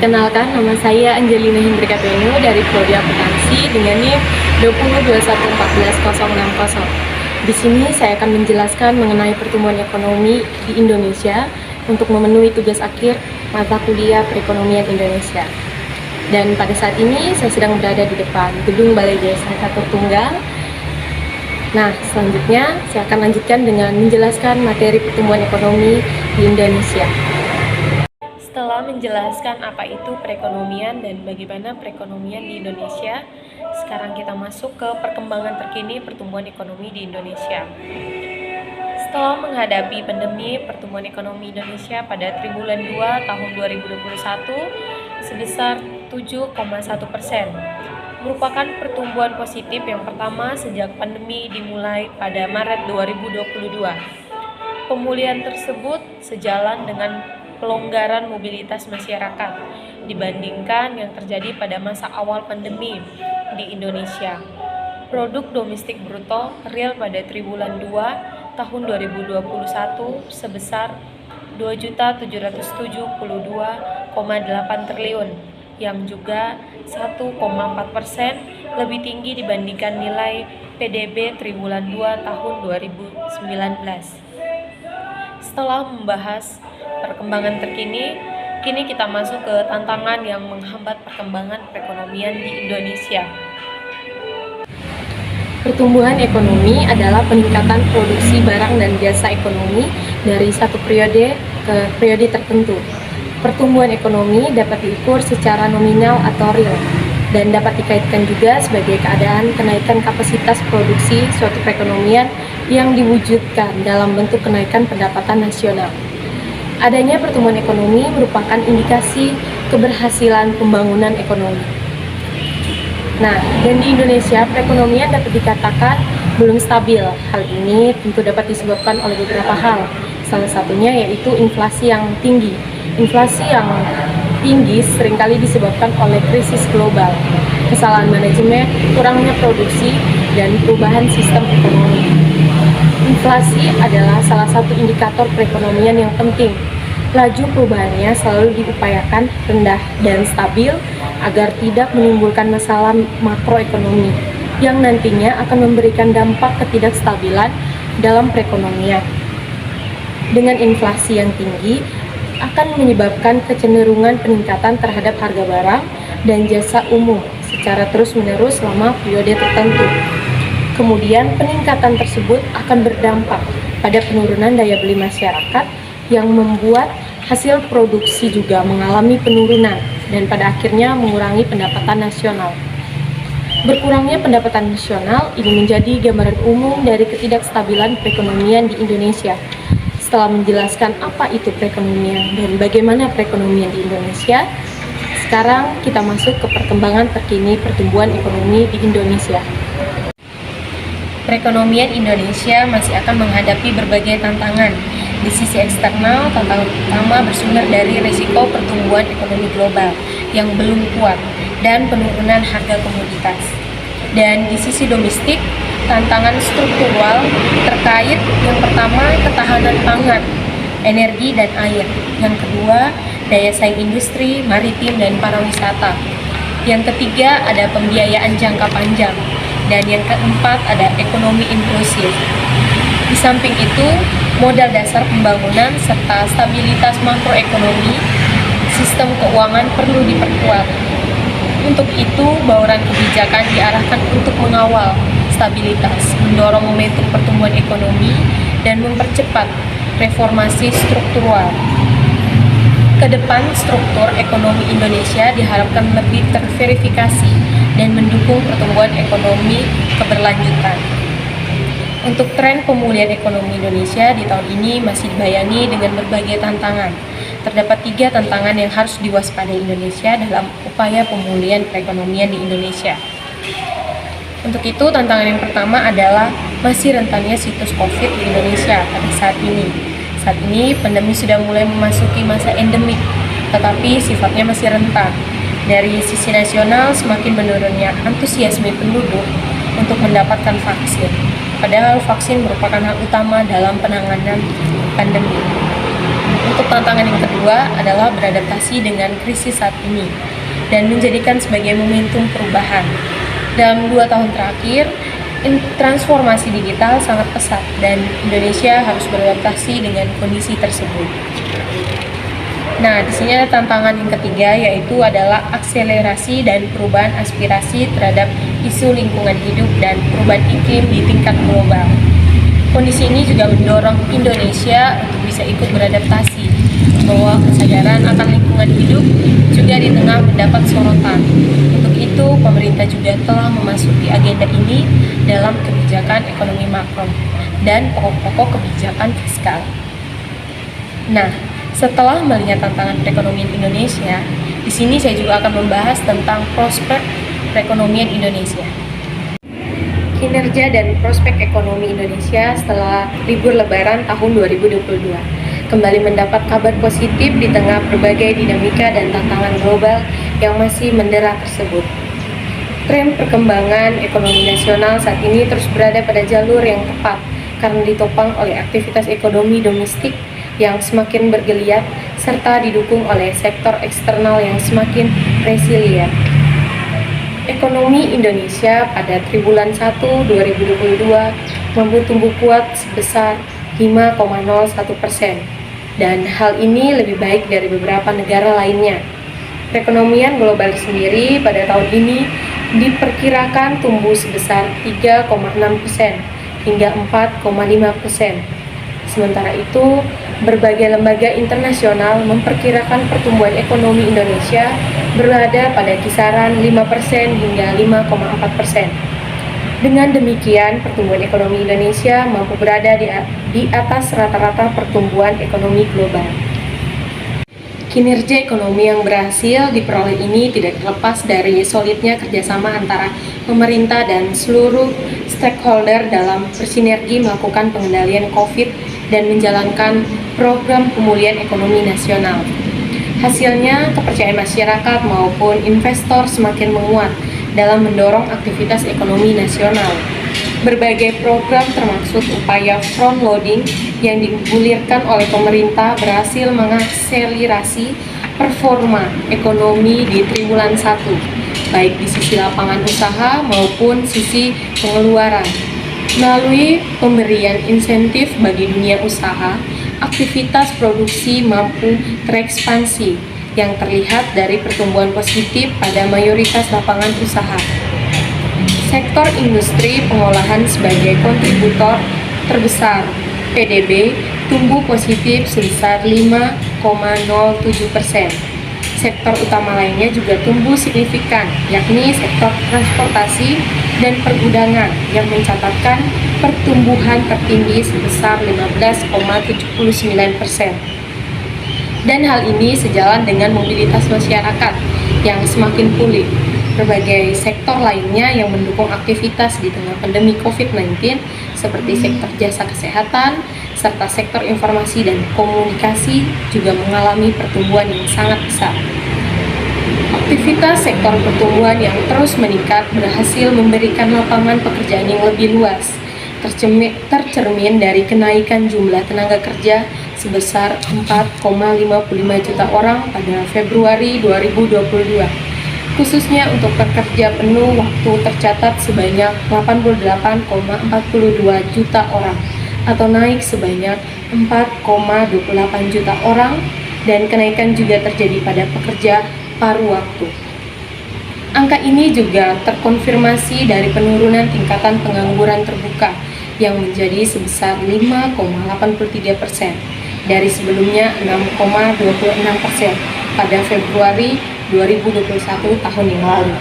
Perkenalkan, nama saya Angelina Hendrika Benu dari Prodi Akuntansi dengan NIM 2021141060. Di sini saya akan menjelaskan mengenai pertumbuhan ekonomi di Indonesia untuk memenuhi tugas akhir mata kuliah perekonomian Indonesia. Dan pada saat ini saya sedang berada di depan gedung Balai Desa Catur Tunggal. Nah, selanjutnya saya akan lanjutkan dengan menjelaskan materi pertumbuhan ekonomi di Indonesia. Setelah menjelaskan apa itu perekonomian dan bagaimana perekonomian di Indonesia, sekarang kita masuk ke perkembangan terkini pertumbuhan ekonomi di Indonesia. Setelah menghadapi pandemi, pertumbuhan ekonomi Indonesia pada triwulan 2 tahun 2021 sebesar 7,1%, merupakan pertumbuhan positif yang pertama sejak pandemi dimulai pada Maret 2022. Pemulihan tersebut sejalan dengan pelonggaran mobilitas masyarakat dibandingkan yang terjadi pada masa awal pandemi di Indonesia. Produk domestik bruto real pada triwulan 2 tahun 2021 sebesar 2.772,8 triliun yang juga 1,4% lebih tinggi dibandingkan nilai PDB triwulan 2 tahun 2019. Setelah membahas perkembangan terkini, kini kita masuk ke tantangan yang menghambat perkembangan perekonomian di Indonesia. Pertumbuhan ekonomi adalah peningkatan produksi barang dan jasa ekonomi dari satu periode ke periode tertentu. Pertumbuhan ekonomi dapat diukur secara nominal atau real dan dapat dikaitkan juga sebagai keadaan kenaikan kapasitas produksi suatu perekonomian yang diwujudkan dalam bentuk kenaikan pendapatan nasional. Adanya pertumbuhan ekonomi merupakan indikasi keberhasilan pembangunan ekonomi. Nah, dan di Indonesia perekonomian dapat dikatakan belum stabil. Hal ini tentu dapat disebabkan oleh beberapa hal. Salah satunya yaitu inflasi yang tinggi. Inflasi yang tinggi seringkali disebabkan oleh krisis global, kesalahan manajemen, kurangnya produksi, dan perubahan sistem ekonomi. Inflasi adalah salah satu indikator perekonomian yang penting. Laju perubahannya selalu diupayakan rendah dan stabil agar tidak menimbulkan masalah makroekonomi yang nantinya akan memberikan dampak ketidakstabilan dalam perekonomian. Dengan inflasi yang tinggi akan menyebabkan kecenderungan peningkatan terhadap harga barang dan jasa umum secara terus-menerus selama periode tertentu. Kemudian peningkatan tersebut akan berdampak pada penurunan daya beli masyarakat yang membuat hasil produksi juga mengalami penurunan dan pada akhirnya mengurangi pendapatan nasional. Berkurangnya pendapatan nasional ini menjadi gambaran umum dari ketidakstabilan perekonomian di Indonesia. Setelah menjelaskan apa itu perekonomian dan bagaimana perekonomian di Indonesia, sekarang kita masuk ke perkembangan terkini pertumbuhan ekonomi di Indonesia. Perekonomian Indonesia masih akan menghadapi berbagai tantangan. Di sisi eksternal, tantangan utama bersumber dari risiko pertumbuhan ekonomi global yang belum kuat dan penurunan harga komoditas. Dan di sisi domestik, tantangan struktural terkait yang pertama ketahanan pangan, energi dan air. Yang kedua, daya saing industri, maritim dan pariwisata. Yang ketiga ada pembiayaan jangka panjang. Dan yang keempat ada ekonomi inklusif. Di samping itu, modal dasar pembangunan serta stabilitas makroekonomi, sistem keuangan perlu diperkuat. Untuk itu, bauran kebijakan diarahkan untuk mengawal stabilitas, mendorong momentum pertumbuhan ekonomi, dan mempercepat reformasi struktural. Kedepan, struktur ekonomi Indonesia diharapkan lebih terverifikasi dan mendukung pertumbuhan ekonomi keberlanjutan. Untuk tren pemulihan ekonomi Indonesia di tahun ini masih dibayangi dengan berbagai tantangan. Terdapat 3 tantangan yang harus diwaspadai Indonesia dalam upaya pemulihan perekonomian di Indonesia. Untuk itu, tantangan yang pertama adalah masih rentannya situs COVID di Indonesia pada saat ini. Saat ini, pandemi sudah mulai memasuki masa endemik, tetapi sifatnya masih rentan. Dari sisi nasional, semakin menurunnya antusiasme penduduk untuk mendapatkan vaksin. Padahal vaksin merupakan hal utama dalam penanganan pandemi. Untuk tantangan yang kedua adalah beradaptasi dengan krisis saat ini dan menjadikan sebagai momentum perubahan. Dalam 2 tahun terakhir, transformasi digital sangat pesat dan Indonesia harus beradaptasi dengan kondisi tersebut. Nah, di sini ada tantangan yang ketiga, yaitu adalah akselerasi dan perubahan aspirasi terhadap isu lingkungan hidup dan perubahan iklim di tingkat global. Kondisi ini juga mendorong Indonesia untuk bisa ikut beradaptasi, bahwa kesadaran akan lingkungan hidup juga di tengah mendapat sorotan. Untuk itu, pemerintah juga telah memasuki agenda ini dalam kebijakan ekonomi makro dan pokok-pokok kebijakan fiskal. Nah, setelah melihat tantangan perekonomian Indonesia, di sini saya juga akan membahas tentang prospek perekonomian Indonesia. Kinerja dan prospek ekonomi Indonesia setelah libur Lebaran tahun 2022 kembali mendapat kabar positif di tengah berbagai dinamika dan tantangan global yang masih mendera tersebut. Tren perkembangan ekonomi nasional saat ini terus berada pada jalur yang tepat karena ditopang oleh aktivitas ekonomi domestik yang semakin bergeliat serta didukung oleh sektor eksternal yang semakin resilient. Ekonomi Indonesia pada triwulan 1 2022 mampu tumbuh kuat sebesar 5,01%, dan hal ini lebih baik dari beberapa negara lainnya. Perekonomian global sendiri pada tahun ini diperkirakan tumbuh sebesar 3,6% hingga 4,5%. Sementara itu, berbagai lembaga internasional memperkirakan pertumbuhan ekonomi Indonesia berada pada kisaran 5% hingga 5,4%. Dengan demikian, pertumbuhan ekonomi Indonesia mampu berada di atas rata-rata pertumbuhan ekonomi global. Kinerja ekonomi yang berhasil diperoleh ini tidak terlepas dari solidnya kerjasama antara pemerintah dan seluruh stakeholder dalam bersinergi melakukan pengendalian COVID dan menjalankan program pemulihan ekonomi nasional. Hasilnya, kepercayaan masyarakat maupun investor semakin menguat dalam mendorong aktivitas ekonomi nasional. Berbagai program termasuk upaya front loading yang digulirkan oleh pemerintah berhasil mengakselerasi performa ekonomi di triwulan 1, baik di sisi lapangan usaha maupun sisi pengeluaran. Melalui pemberian insentif bagi dunia usaha, aktivitas produksi mampu terekspansi yang terlihat dari pertumbuhan positif pada mayoritas lapangan usaha. Sektor industri pengolahan sebagai kontributor terbesar PDB tumbuh positif sebesar 5,07%. Sektor utama lainnya juga tumbuh signifikan, yakni sektor transportasi dan pergudangan yang mencatatkan pertumbuhan tertinggi sebesar 15,79%. Dan hal ini sejalan dengan mobilitas masyarakat yang semakin pulih. Berbagai sektor lainnya yang mendukung aktivitas di tengah pandemi COVID-19 seperti sektor jasa kesehatan serta sektor informasi dan komunikasi juga mengalami pertumbuhan yang sangat besar. Aktivitas sektor pertumbuhan yang terus meningkat berhasil memberikan lapangan pekerjaan yang lebih luas, tercermin dari kenaikan jumlah tenaga kerja sebesar 4,55 juta orang pada Februari 2022. Khususnya untuk pekerja penuh waktu tercatat sebanyak 88,42 juta orang atau naik sebanyak 4,28 juta orang, dan kenaikan juga terjadi pada pekerja paruh waktu. Angka ini juga terkonfirmasi dari penurunan tingkatan pengangguran terbuka yang menjadi sebesar 5,83% dari sebelumnya 6,26% pada Februari 2021 tahun yang lalu.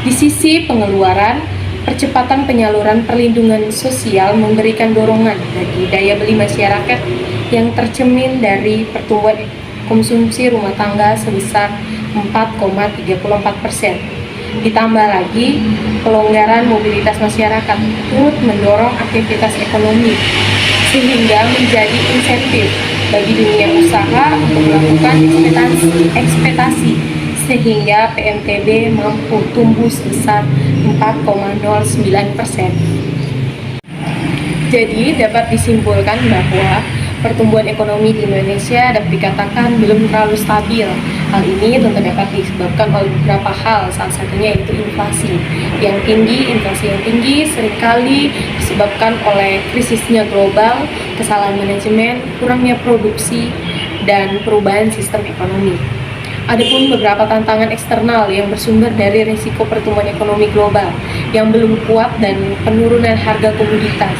Di sisi pengeluaran, percepatan penyaluran perlindungan sosial memberikan dorongan bagi daya beli masyarakat yang tercermin dari pertumbuhan konsumsi rumah tangga sebesar 4,34%. Ditambah lagi, pelonggaran mobilitas masyarakat turut mendorong aktivitas ekonomi, sehingga menjadi insentif bagi dunia usaha untuk melakukan ekspektasi, sehingga PMTB mampu tumbuh sebesar 4,09%. Jadi dapat disimpulkan bahwa pertumbuhan ekonomi di Indonesia dapat dikatakan belum terlalu stabil. Hal ini tentu dapat disebabkan oleh beberapa hal, salah satunya yaitu inflasi yang tinggi. Inflasi yang tinggi seringkali disebabkan oleh krisisnya global, kesalahan manajemen, kurangnya produksi, dan perubahan sistem ekonomi. Adapun beberapa tantangan eksternal yang bersumber dari risiko pertumbuhan ekonomi global yang belum kuat dan penurunan harga komoditas.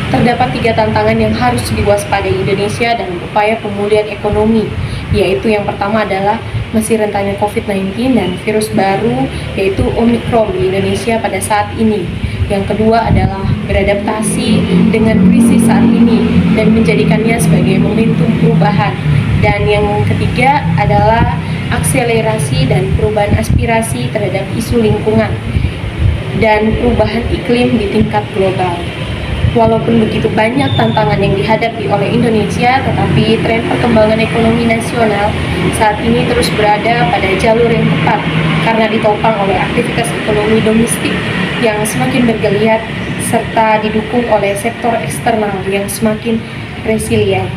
Terdapat 3 tantangan yang harus diwaspadai Indonesia dalam upaya pemulihan ekonomi, yaitu yang pertama adalah masih rentannya COVID-19 dan virus baru yaitu Omicron di Indonesia pada saat ini. Yang kedua adalah beradaptasi dengan krisis saat ini dan menjadikannya sebagai momentum perubahan. Dan yang ketiga adalah akselerasi dan perubahan aspirasi terhadap isu lingkungan dan perubahan iklim di tingkat global. Walaupun begitu banyak tantangan yang dihadapi oleh Indonesia, tetapi tren perkembangan ekonomi nasional saat ini terus berada pada jalur yang tepat karena ditopang oleh aktivitas ekonomi domestik yang semakin bergeliat serta didukung oleh sektor eksternal yang semakin resilient.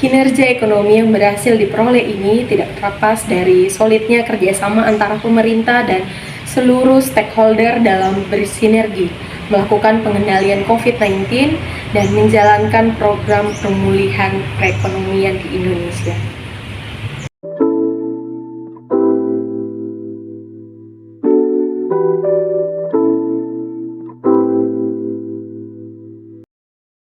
Kinerja ekonomi yang berhasil diperoleh ini tidak terlepas dari solidnya kerjasama antara pemerintah dan seluruh stakeholder dalam bersinergi, melakukan pengendalian COVID-19 dan menjalankan program pemulihan perekonomian di Indonesia.